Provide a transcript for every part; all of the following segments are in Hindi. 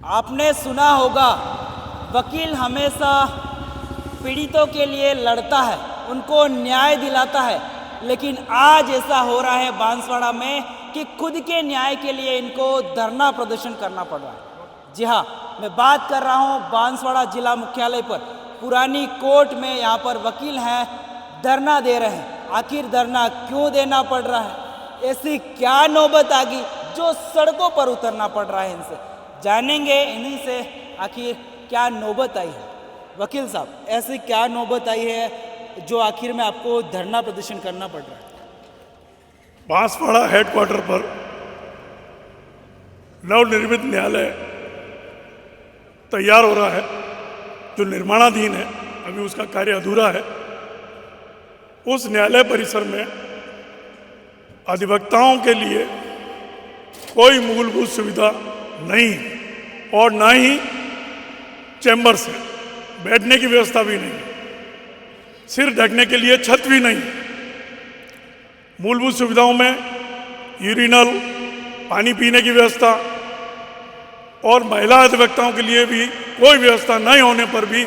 आपने सुना होगा, वकील हमेशा पीड़ितों के लिए लड़ता है, उनको न्याय दिलाता है। लेकिन आज ऐसा हो रहा है बांसवाड़ा में कि खुद के न्याय के लिए इनको धरना प्रदर्शन करना पड़ रहा है। जी हाँ, मैं बात कर रहा हूँ बांसवाड़ा जिला मुख्यालय पर पुरानी कोर्ट में। यहाँ पर वकील हैं, धरना दे रहे हैं। आखिर धरना क्यों देना पड़ रहा है? ऐसी क्या नौबत आ गई जो सड़कों पर उतरना पड़ रहा है? इनसे जानेंगे, इन्हीं से आखिर क्या नौबत आई है। वकील साहब, ऐसी क्या नौबत आई है जो आखिर में आपको धरना प्रदर्शन करना पड़ रहा है? बांसवाड़ा हेडक्वार्टर पर नवनिर्मित न्यायालय तैयार हो रहा है, जो निर्माणाधीन है, अभी उसका कार्य अधूरा है। उस न्यायालय परिसर में अधिवक्ताओं के लिए कोई मूलभूत सुविधा नहीं है और ना ही चैम्बर्स है, बैठने की व्यवस्था भी नहीं, सिर ढकने के लिए छत भी नहीं। मूलभूत सुविधाओं में यूरिनल, पानी पीने की व्यवस्था और महिला अधिवक्ताओं के लिए भी कोई व्यवस्था नहीं होने पर भी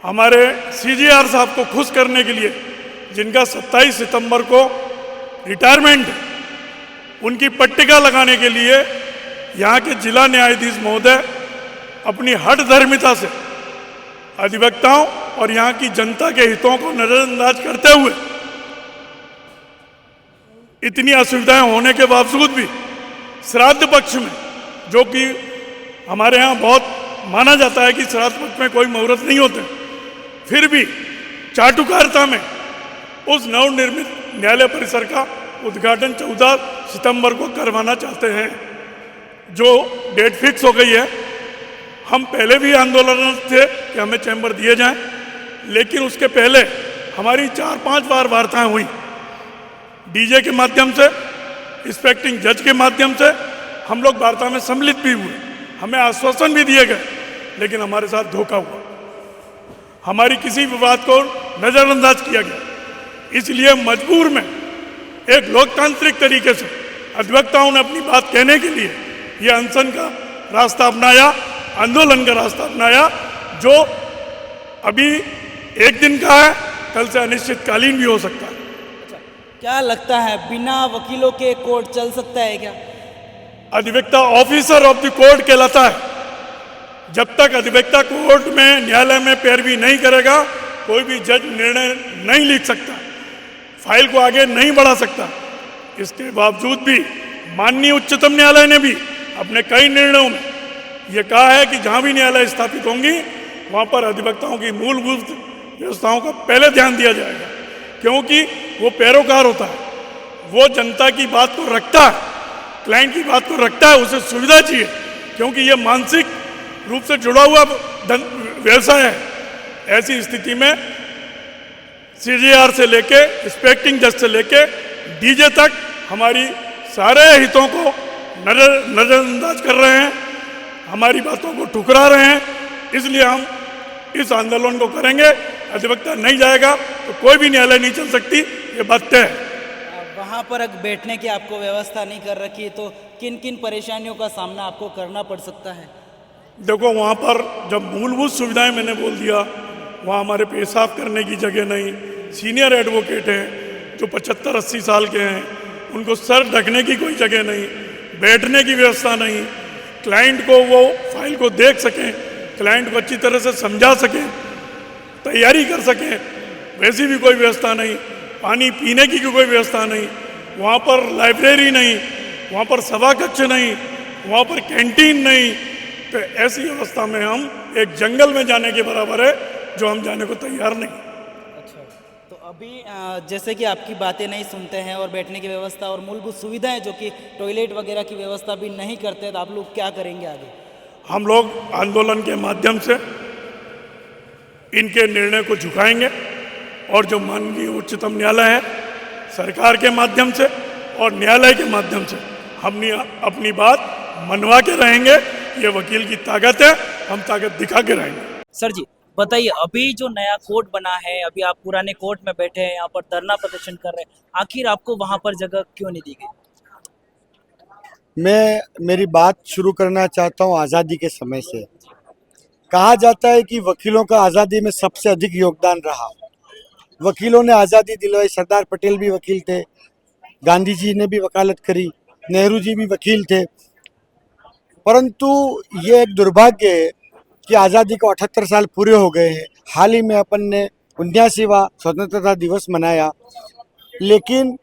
हमारे सीजीआर साहब को खुश करने के लिए, जिनका 27 सितंबर को रिटायरमेंट है, उनकी पट्टिका लगाने के लिए यहाँ के जिला न्यायाधीश महोदय अपनी हठधर्मिता से अधिवक्ताओं और यहाँ की जनता के हितों को नजरअंदाज करते हुए इतनी असुविधाएं होने के बावजूद भी श्राद्ध पक्ष में, जो कि हमारे यहाँ बहुत माना जाता है कि श्राद्ध पक्ष में कोई मुहूर्त नहीं होते, फिर भी चाटुकारिता में उस नवनिर्मित न्यायालय परिसर का उद्घाटन 14 सितंबर को करवाना चाहते हैं, जो डेट फिक्स हो गई है। हम पहले भी आंदोलन थे कि हमें चैम्बर दिए जाएं, लेकिन उसके पहले हमारी 4-5 बार वार्ताएं हुई, डीजे के माध्यम से, इंस्पेक्टिंग जज के माध्यम से। हम लोग वार्ता में सम्मिलित भी हुए, हमें आश्वासन भी दिए गए, लेकिन हमारे साथ धोखा हुआ। हमारी किसी भी बात को नज़रअंदाज किया गया। इसलिए मजबूर में एक लोकतांत्रिक तरीके से अधिवक्ताओं ने अपनी बात कहने के लिए ये अनशन का रास्ता अपनाया, आंदोलन का रास्ता अपनाया, जो अभी एक दिन का है, कल से अनिश्चितकालीन भी हो सकता है। अच्छा, क्या लगता है बिना वकीलों के कोर्ट चल सकता है क्या? अधिवक्ता ऑफिसर ऑफ द कोर्ट कहलाता है। जब तक अधिवक्ता कोर्ट में, न्यायालय में पैरवी नहीं करेगा, कोई भी जज निर्णय नहीं लिख सकता, फाइल को आगे नहीं बढ़ा सकता। इसके बावजूद भी माननीय उच्चतम न्यायालय ने भी अपने कई निर्णयों में ये कहा है कि जहां भी न्यायालय स्थापित होंगी वहां पर अधिवक्ताओं की मूलभूत व्यवस्थाओं का पहले ध्यान दिया जाएगा, क्योंकि वो पैरोकार होता है, वो जनता की बात को रखता है, क्लाइंट की बात को रखता है, उसे सुविधा चाहिए, क्योंकि ये मानसिक रूप से जुड़ा हुआ व्यवसाय है। ऐसी स्थिति में सीजीआर से लेके, इंस्पेक्टिंग जज से लेके डीजे तक हमारी सारे हितों को नजरअंदाज कर रहे हैं, हमारी बातों को ठुकरा रहे हैं। इसलिए हम इस आंदोलन को करेंगे। अधिवक्ता नहीं जाएगा तो कोई भी न्यायालय नहीं चल सकती, ये बात तय है। वहाँ पर बैठने की आपको व्यवस्था नहीं कर रखी, तो किन किन परेशानियों का सामना आपको करना पड़ सकता है? देखो, वहाँ पर जब मूलभूत सुविधाएं मैंने बोल दिया, वहाँ हमारे पेशाब करने की जगह नहीं, सीनियर एडवोकेट हैं जो 75-80 साल के हैं, उनको सर ढकने की कोई जगह नहीं, बैठने की व्यवस्था नहीं, क्लाइंट को वो फाइल को देख सकें, क्लाइंट को अच्छी तरह से समझा सकें, तैयारी कर सकें, वैसी भी कोई व्यवस्था नहीं, पानी पीने की कोई व्यवस्था नहीं, वहाँ पर लाइब्रेरी नहीं, वहाँ पर सभा कक्ष नहीं, वहाँ पर कैंटीन नहीं। तो ऐसी अवस्था में हम एक जंगल में जाने के बराबर है, जो हम जाने को तैयार नहीं। अच्छा, तो अभी जैसे कि आपकी बातें नहीं सुनते हैं और बैठने की व्यवस्था और मूलभूत सुविधाएं, जो कि टॉयलेट वगैरह की व्यवस्था भी नहीं करते, तो आप लोग क्या करेंगे आगे? हम लोग आंदोलन के माध्यम से इनके निर्णय को झुकाएंगे और जो माननीय उच्चतम न्यायालय है, सरकार के माध्यम से और न्यायालय के माध्यम से हम अपनी बात मनवा के रहेंगे। ये वकील की ताकत है, हम ताकत दिखा के रहेंगे। सर जी बताइए, अभी जो नया कोर्ट बना है, अभी आप पुराने कोर्ट में बैठे हैं, यहाँ पर धरना प्रदर्शन कर रहे हैं, आखिर आपको वहाँ पर जगह क्यों नहीं दी गई? मैं मेरी बात शुरू करना चाहता हूँ आज़ादी के समय से। कहा जाता है कि वकीलों का आज़ादी में सबसे अधिक योगदान रहा। वकीलों ने आज़ादी दिलवाई। सरदार पटेल भी वकील थे, गांधी जी ने भी वकालत करी, नेहरू जी भी वकील थे। परंतु ये एक दुर्भाग्य है कि आज़ादी को 78 साल पूरे हो गए हैं। हाल ही में अपन ने 79वां स्वतंत्रता दिवस मनाया, लेकिन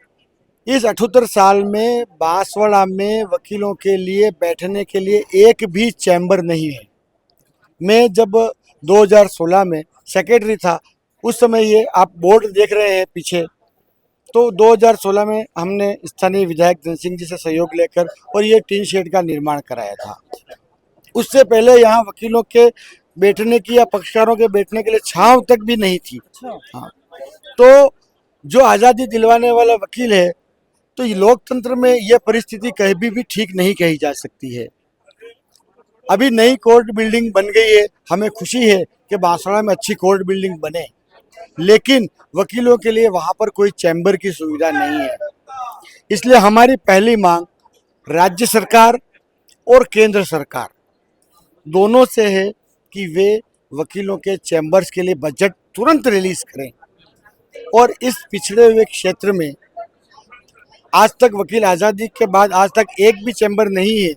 इस 78 साल में बांसवाड़ा में वकीलों के लिए बैठने के लिए एक भी चैम्बर नहीं है। मैं जब 2016 में सेक्रेटरी था, उस समय ये आप बोर्ड देख रहे हैं पीछे, तो 2016 में हमने स्थानीय विधायक धन सिंह जी से सहयोग लेकर और ये टीन शेड का निर्माण कराया था। उससे पहले यहाँ वकीलों के बैठने की या पक्षकारों के बैठने के लिए छांव तक भी नहीं थी। हाँ, तो जो आज़ादी दिलवाने वाला वकील है, तो ये लोकतंत्र में यह परिस्थिति कहीं भी ठीक नहीं कही जा सकती है। अभी नई कोर्ट बिल्डिंग बन गई है, हमें खुशी है कि बांसवाड़ा में अच्छी कोर्ट बिल्डिंग बने, लेकिन वकीलों के लिए वहाँ पर कोई चैम्बर की सुविधा नहीं है। इसलिए हमारी पहली मांग राज्य सरकार और केंद्र सरकार दोनों से है कि वे वकीलों के चैम्बर्स के लिए बजट तुरंत रिलीज करें। और इस पिछड़े हुए क्षेत्र में आज तक वकील आज़ादी के बाद आज तक एक भी चैम्बर नहीं है,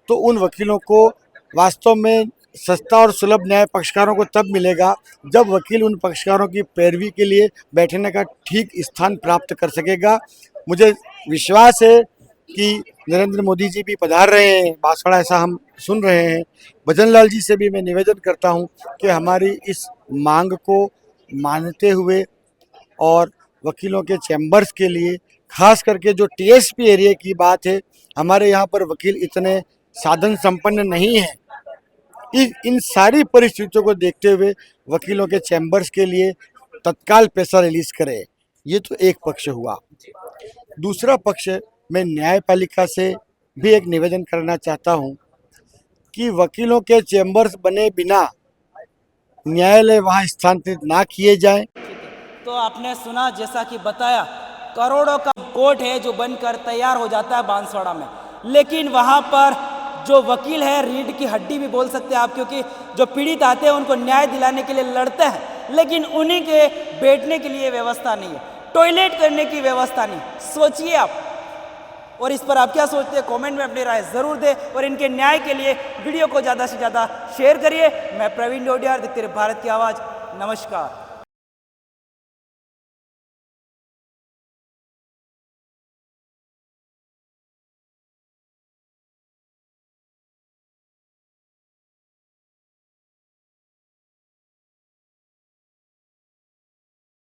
तो उन वकीलों को वास्तव में सस्ता और सुलभ न्याय पक्षकारों को तब मिलेगा जब वकील उन पक्षकारों की पैरवी के लिए बैठने का ठीक स्थान प्राप्त कर सकेगा। मुझे विश्वास है कि नरेंद्र मोदी जी भी पधार रहे हैं बांसवाड़ा, ऐसा हम सुन रहे हैं। भजन लाल जी से भी मैं निवेदन करता हूं कि हमारी इस मांग को मानते हुए और वकीलों के चैम्बर्स के लिए, खास करके जो टीएसपी एरिया की बात है, हमारे यहाँ पर वकील इतने साधन संपन्न नहीं है। इन सारी परिस्थितियों को देखते हुए वकीलों के चैम्बर्स के लिए तत्काल पैसा रिलीज करे। ये तो एक पक्ष हुआ। दूसरा पक्ष, मैं न्यायपालिका से भी एक निवेदन करना चाहता हूँ कि वकीलों के चैम्बर्स बने बिना न्यायालय वहाँ स्थानांतरित ना किए जाएं। तो आपने सुना, जैसा कि बताया, करोड़ों का कोर्ट है जो बनकर तैयार हो जाता है बांसवाड़ा में, लेकिन वहाँ पर जो वकील है, रीढ़ की हड्डी भी बोल सकते हैं आप, क्योंकि जो पीड़ित आते हैं उनको न्याय दिलाने के लिए लड़ते हैं, लेकिन उन्हीं के बैठने के लिए व्यवस्था नहीं है, टॉयलेट करने की व्यवस्था नहीं। सोचिए आप, और इस पर आप क्या सोचते हैं कमेंट में अपनी राय ज़रूर दें, और इनके न्याय के लिए वीडियो को ज़्यादा से ज़्यादा शेयर करिए। मैं प्रवीण डोडियार, दिखते रहे भारत की आवाज़। नमस्कार।